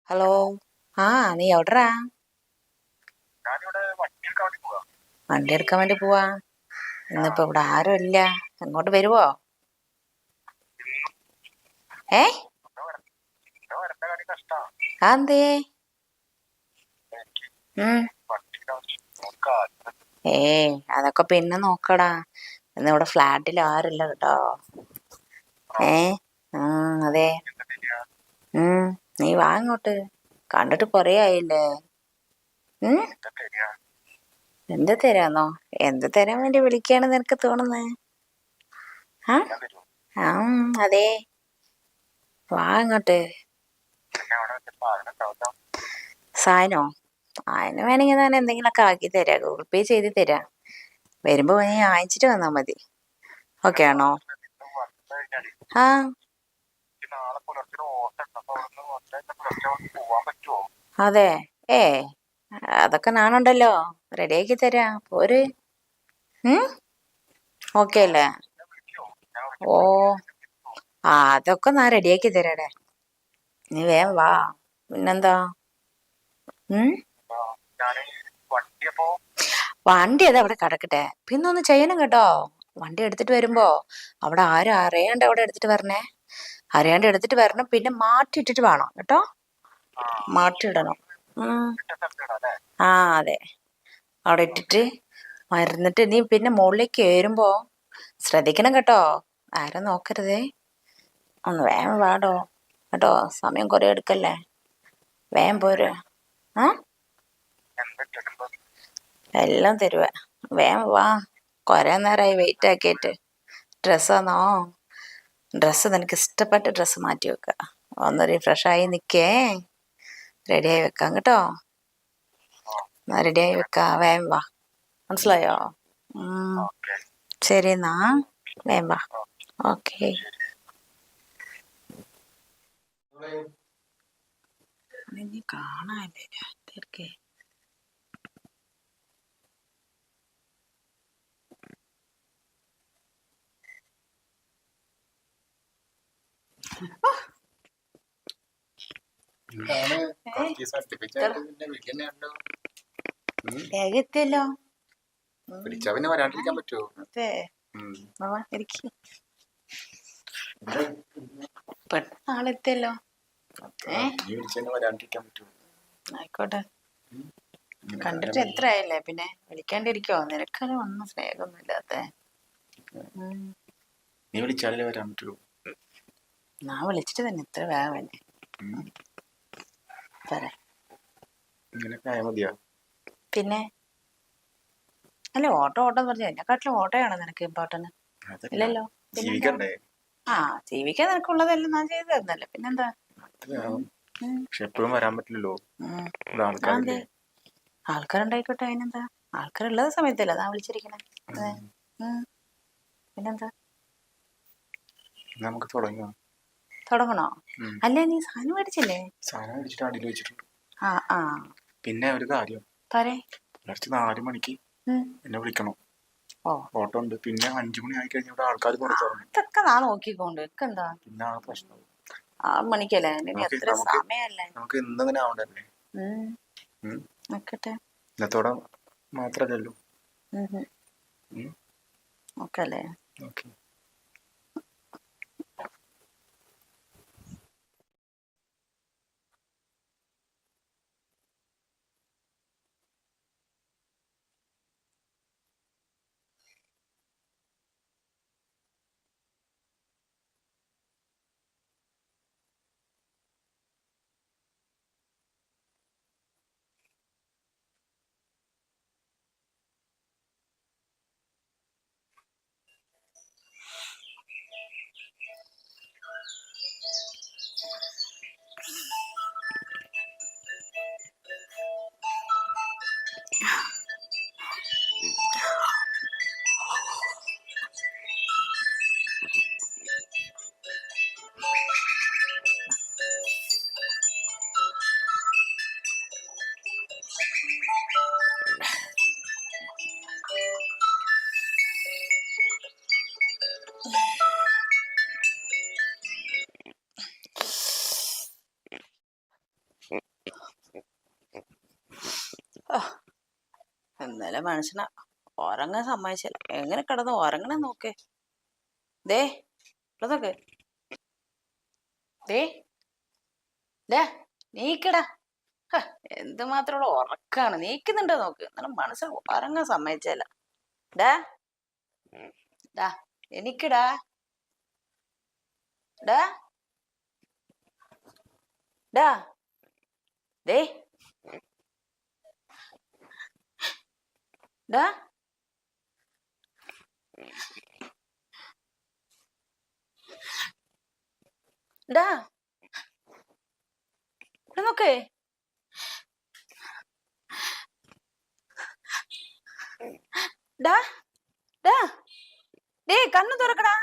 Hello. ആ, നീ എവിടെടാ? വണ്ടി എടുക്കാൻ വേണ്ടി പോവാ. ഇന്നിപ്പോ ഇവിടെ ആരും ഇല്ല. എങ്ങോട്ട് വരുവോ? ഏ അതെന്തേ? ഉം ഏ അതൊക്കെ പിന്നെ നോക്കടാ. ഇന്നിവിടെ ഫ്ലാറ്റിൽ ആരുമില്ല കേട്ടോ. ഏ ആ അതെ. ഉം നീ വാ ഇങ്ങോട്ട്. കണ്ടിട്ട് കൊറേ ആയില്ലേ. ഉം എന്ത് തരാന്നോ? എന്ത് തരാൻ വേണ്ടി വിളിക്കാണെന്ന് നിനക്ക് തോന്നുന്നേ? ആ ആ അതെ. വാ ഇങ്ങോട്ട്. സാധനോ? അതിന് വേണമെങ്കിൽ ഞാൻ എന്തെങ്കിലുമൊക്കെ ആക്കി തരാം. ഗൂഗിൾ പേ ചെയ്ത് തരാം. വരുമ്പോ നീ വാങ്ങിച്ചിട്ട് വന്നാ മതി. ഓക്കെ ആണോ? ആ അതെ. ഏ അതൊക്കെ നാണുണ്ടല്ലോ. റെഡിയാക്കി തരാം. പോര്. ഓക്കെ അല്ലേ? ഓ അതൊക്കെ ഞാൻ റെഡിയാക്കി തരാടെ. നീ വേഗം വാ. പിന്നെന്താ? ഉം വണ്ടി അത് അവിടെ കിടക്കട്ടെ. പിന്നെ ഒന്ന് ചെയ്യണം കേട്ടോ. വണ്ടി എടുത്തിട്ട് വരുമ്പോ അവിടെ ആരും അറിയാണ്ട് അവിടെ എടുത്തിട്ട് വരണേ. അറിയാണ്ട് എടുത്തിട്ട് വരണം. പിന്നെ മാറ്റിയിട്ടിട്ട് വേണം കേട്ടോ. മാറ്റിയിടണം. ആ അതെ. അവിടെ ഇട്ടിട്ട് മരുന്നിട്ട് നീ പിന്നെ മുകളിലേക്ക് കയറുമ്പോ ശ്രദ്ധിക്കണം കേട്ടോ. ആരും നോക്കരുതേ. ഒന്ന് വേഗം വാടോ കേട്ടോ. സമയം കുറെ എടുക്കല്ലേ. വേഗം പോര്. ആ എല്ലാം തരുവ. വേഗം വാ. കുറെ നേരമായി വെയിറ്റ് ആക്കിയിട്ട്. ഡ്രസ്സാന്നോ? ഡ്രസ്സ് നിനക്ക് ഇഷ്ടപ്പെട്ട ഡ്രസ്സ് മാറ്റി വെക്ക. ഒന്ന് റിഫ്രഷായി നിക്കേ. റെഡിയായി വെക്കാം കേട്ടോ. റെഡിയായി വെക്കാം. വേഗം വാ. മനസ്സിലായോ? ശരി എന്നാ. വേഗം വാ. ഓക്കെ. നീ കാണാല്ലേ തിരക്കേ. എത്തിയല്ലോ. വിളിച്ചാ പിന്നെ വരാണ്ടിരിക്കാൻ പറ്റുമോ? അതെ. പെട്ടെന്ന് ആളെത്തിയല്ലോ. നീ വിളിച്ചാ വരാണ്ടിരിക്കാൻ പറ്റുമോ? ആയിക്കോട്ടെ. കണ്ടിട്ട് എത്ര ആയല്ലേ. പിന്നെ വിളിക്കാണ്ടിരിക്കോ? നിനക്കാണ് ഒന്നും സ്നേഹമൊന്നും ഇല്ലാത്ത. നീ വിളിച്ചാലേ വരാൻ പറ്റുള്ളൂ. ഞാൻ വിളിച്ചിട്ട് തന്നെ ഇത്ര വേഗം വേണ്ടേ. ഇങ്ങനെയൊക്കെ ആയാ മതിയോ? പിന്നെ അല്ല ഓട്ടോ ഓട്ടോ എന്ന് പറഞ്ഞാൽ എന്നെക്കാട്ടിലും ഓട്ടോയാണോ നിനക്ക് ഇമ്പോർട്ടന്റ്? ഇല്ലല്ലോ. ജീവിക്കണ്ടേ? ആ ജീവിക്കാൻ നിനക്കുള്ളതെല്ലാം ഞാൻ ചെയ്തു തരുന്നല്ലേ. പിന്നെന്താ? പക്ഷെ എപ്പോഴും വരാൻ പറ്റില്ലല്ലോ. ആൾക്കാരുണ്ടായിക്കോട്ടെ. അതിനെന്താ? ആൾക്കാരുള്ളത് സമയത്തല്ല ഞാൻ വിളിച്ചിരിക്കണേ. പിന്നെന്താ? നമുക്ക് തുടങ്ങണോ? അല്ലേ നീ സാധനം മേടിച്ചില്ലേ? സാധനം മേടിച്ചിട്ട് അടിയിൽ വെച്ചിട്ടുണ്ട്. ആ പിന്നെ ഒരു കാര്യം, പുലർച്ചെ 4 മണിക്ക് എന്നെ വിളിക്കണം. ഓട്ടോ ഉണ്ട്. പിന്നെ 5 മണി ആയി കഴിഞ്ഞാൽ ഇവിടെ ആൾക്കാർ പുറത്തിറങ്ങും. ഇതൊക്കെ ഞാൻ നോക്കിക്കൊണ്ട്. എന്താ പിന്നെ ആ പ്രശ്നം 6 മണിക്കല്ലേ? എത്ര സമയല്ലേ? നമുക്ക് ഇന്നിങ്ങനെ ആവണ്ടല്ലേ. നോക്കട്ടെ. ഇന്നത്തോടെ മാത്രല്ലല്ലോ. ഓക്കെ അല്ലേ? ഓക്കെ. ഇന്നലെ മനുഷ്യനെ ഉറങ്ങാൻ സമ്മതിച്ചില്ല. എങ്ങനെ കിടന്ന് ഉറങ്ങണേ നോക്കേ. ദേ ഇവിടെ നോക്ക്. ദേ ദേ നീക്കടാ. എന്തുമാത്രമുള്ള ഉറക്കാണ്. നീക്കുന്നുണ്ടോ നോക്ക്. എന്നാലും മനസ്സിൽ ഉറങ്ങാൻ സമ്മതിച്ചല്ല. ഡാ ഡാ എനിക്കടാ. ഡാ ഡാ ദേ ഡാ ഡാ ഇവിടെ നോക്കേ. ഡാ ഡാ ഡേ കണ്ണു തുറക്കടാ.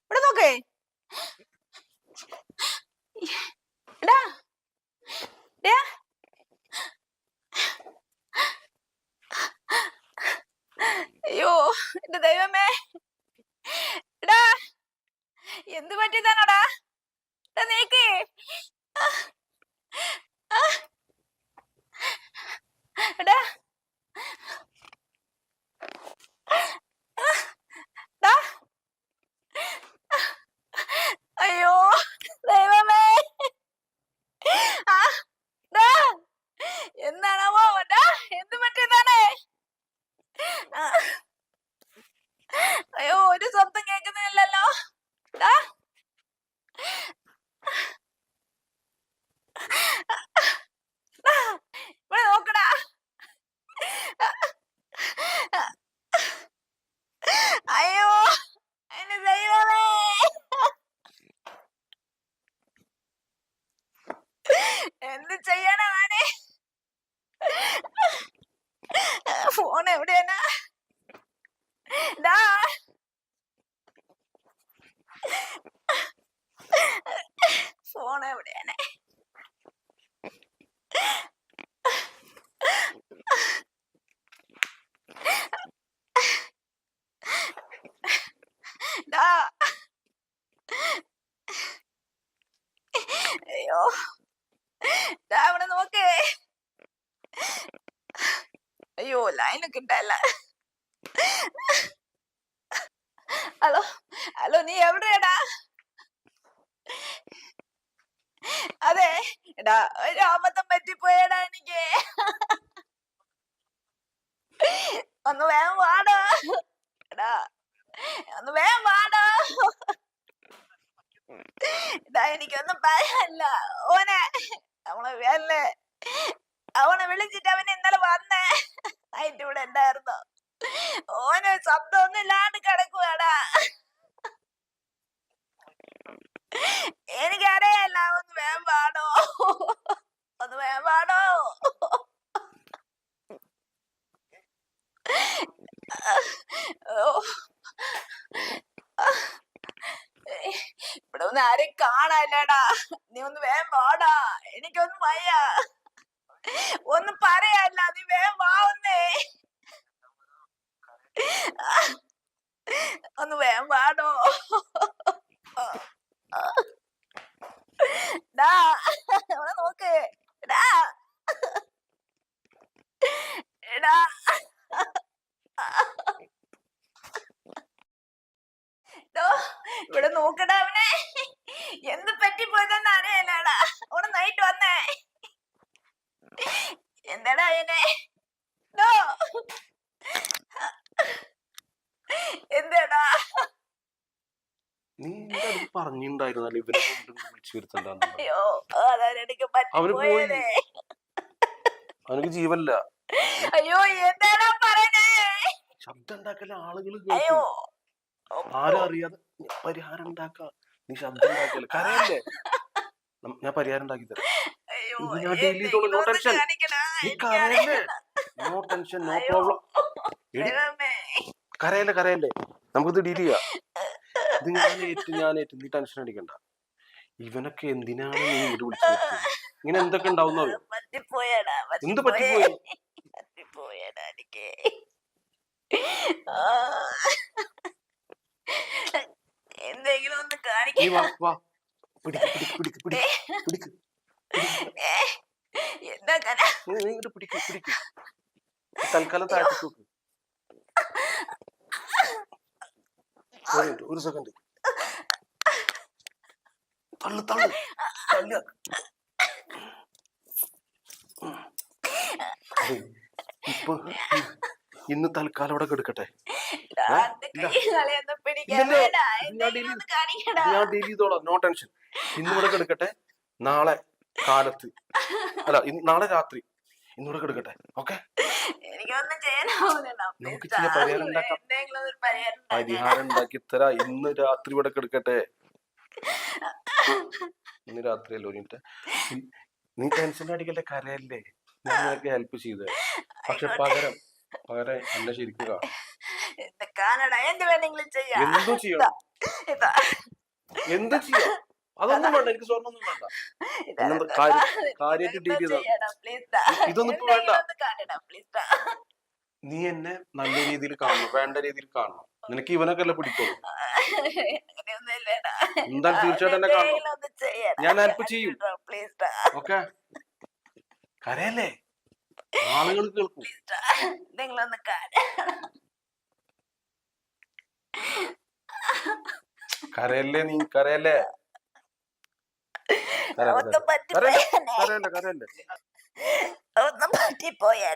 ഇവിടെ നോക്കേ. ഡാ ഡാ അയ്യോ എന്റെ ദൈവമേ. എടാ എന്ത് പറ്റിയതാണോടാ? നീക്കേ. എടാ അയ്യോ ദൈവമേ. എന്താണാവോ? എന്ത് പറ്റിയതാണ്? അയ്യോ ഒരു ശബ്ദം കേൾക്കുന്നില്ലല്ലോ. ഇവിടെ നോക്കടാ. അയ്യോ എന്റെ ദൈവമേ. എന്ത് ചെയ്യാനാണ്? ഫോൺ എവിടെയാണ്? ഡാ ഫോൺ എവിടെയാണ്? ഡാ അയ്യോ ഡാ ഇവിടെ നോക്കേ. അയ്യോ ലൈന് കിട്ടല്ല. ഹലോ ഹലോ നീ എവിടെയാടാ? അതെ എടാ ഒരു അബദ്ധം പറ്റിപ്പോയടാ എനിക്ക്. ഒന്ന് വേഗം വാടാ. എടാ ഒന്ന് വേഗം വാടാ. എടാ എനിക്കൊന്നും പറയാനില്ല. ഓനെ നമ്മളെ വേല്ലേ അവനെ വിളിച്ചിട്ട് അവൻ ഇന്നലെ വന്നേ. നൈറ്റ് ഇവിടെ ഉണ്ടായിരുന്നു. ഓന് ശബ്ദം ഒന്നും ഇല്ലാണ്ട് കിടക്കുവാടാ. എനിക്കറിയാല്ല. ഒന്ന് വേഗം പാടോ. ഒന്ന് വേഗം പാടോ. ഇവിടെ ഒന്നും ആരെയും കാണാനില്ലടാ. നീ ഒന്ന് വേഗം പാടാ. എനിക്കൊന്നും വയ്യ. ഒന്നും പറയാല്ല. നീ വേഗം വാവുന്നേ. ഒന്ന് വേഗം പാടോ. ഡാ ഇവിടെ നോക്ക്. എടാ എടാ ഇവിടെ നോക്കടാ. അവനെ എന്ത് പറ്റിപ്പോയതെന്ന് അറിയാലടാ. അവിടെ നൈറ്റ് വന്നേ. എന്താടാ അവനെ? എന്താടാ നീ പറഞ്ഞിണ്ടായിരുന്നല്ലോ ഇവരെ വിളിച്ചു വരുത്തണ്ടെന്ന്. അയ്യോ അതാണ് എനിക്ക് പറ്റിപ്പോയതേ. അവനക്ക് ജീവല്ല. അയ്യോ എന്താടാ പറഞ്ഞേ? ശബ്ദം ഉണ്ടാക്കല ആളുകൾ അയ്യോ ആരും അറിയാതെ പരിഹാരം ഉണ്ടാക്ക. നീ ശബ്ദം ഉണ്ടാക്കല കരയല്ലേ? ഞാൻ പരിഹാരം ഉണ്ടാക്കി തരാം. ഞാൻ ഡീൽ ചെയ്തോളൂ. No tension. നീ കരയല്ലേ? No tension, no problem. കരയല്ലേ കരയല്ലേ, നമുക്കിത് ഡീൽ ചെയ്യാം. ഇത് ഞാനേറ്റ് നീ ടെൻഷൻ അടിക്കണ്ട. ഇവനൊക്കെ എന്തിനാണ് നീ ഇങ്ങോട്ട് വിളിച്ചു വരുന്നത്? ഇങ്ങനെ എന്തൊക്കെ ഉണ്ടാവുന്ന എന്ത് പറ്റിപ്പോയി? എന്തെങ്കിലും ഒന്ന് നീ വാ വാ പിടിക്ക് പിടിക്ക് പിടിക്ക് പിടിക്ക് പിടിക്ക്. നീ ഇങ്ങോട്ട് പിടിക്ക് തൽക്കാലം താഴ്ത്തി നോക്ക്. ഒരു സെക്കൻഡ്. തള്ളു. ഇപ്പൊ ഇന്ന് തൽക്കാലം ഇവിടെ കിടക്കട്ടെ. ഞാൻ ഡീൽ ചെയ്തോളാം, നോ ടെൻഷൻ. ഇന്നിവിടെ കിടക്കട്ടെ, നാളെ കാലത്ത് അല്ല നാളെ രാത്രി ഇന്നിവിടെ കിടക്കട്ടെ. ഓക്കെ, നമുക്ക് ചില പരിഹാരം ഉണ്ടാക്കാം. പരിഹാരം ഉണ്ടാക്കി തരാ. ഇന്ന് രാത്രി ഇവിടെ കിടക്കട്ടെ. ഇന്ന് രാത്രിയല്ലോ. നീ ടെൻഷൻ അടിക്കല്ലേ, കരയല്ലേ. ഞാൻ നിനക്ക് ഹെൽപ്പ് ചെയ്തേ. പക്ഷെ പകരം എന്നെ ശരിക്കും എന്തും ചെയ്യണം. എന്തും ചെയ്യാം. അതൊന്നും വേണ്ട, എനിക്ക് സ്വർണ്ണൊന്നും വേണ്ട. കാര്യമായിട്ട് ഡീൽ ചെയ്ത ഇതൊന്നും ഇപ്പൊ വേണ്ട. നീ എന്നെ നല്ല രീതിയിൽ കാണണം, വേണ്ട രീതിയിൽ കാണണം. നിനക്ക് ഇവനൊക്കെ അല്ലേ പിടിക്കുള്ളൂ. എന്തായാലും തീർച്ചയായിട്ടും എന്നെ കാണണം. ഞാൻ ഹെൽപ്പ് ചെയ്യും. ഓക്കെ, കരയല്ലേ, ആളുകൾ കേൾക്കും. കരയല്ലേ, നീ കരയല്ലേ. ഒന്നും പറ്റിപ്പോയാ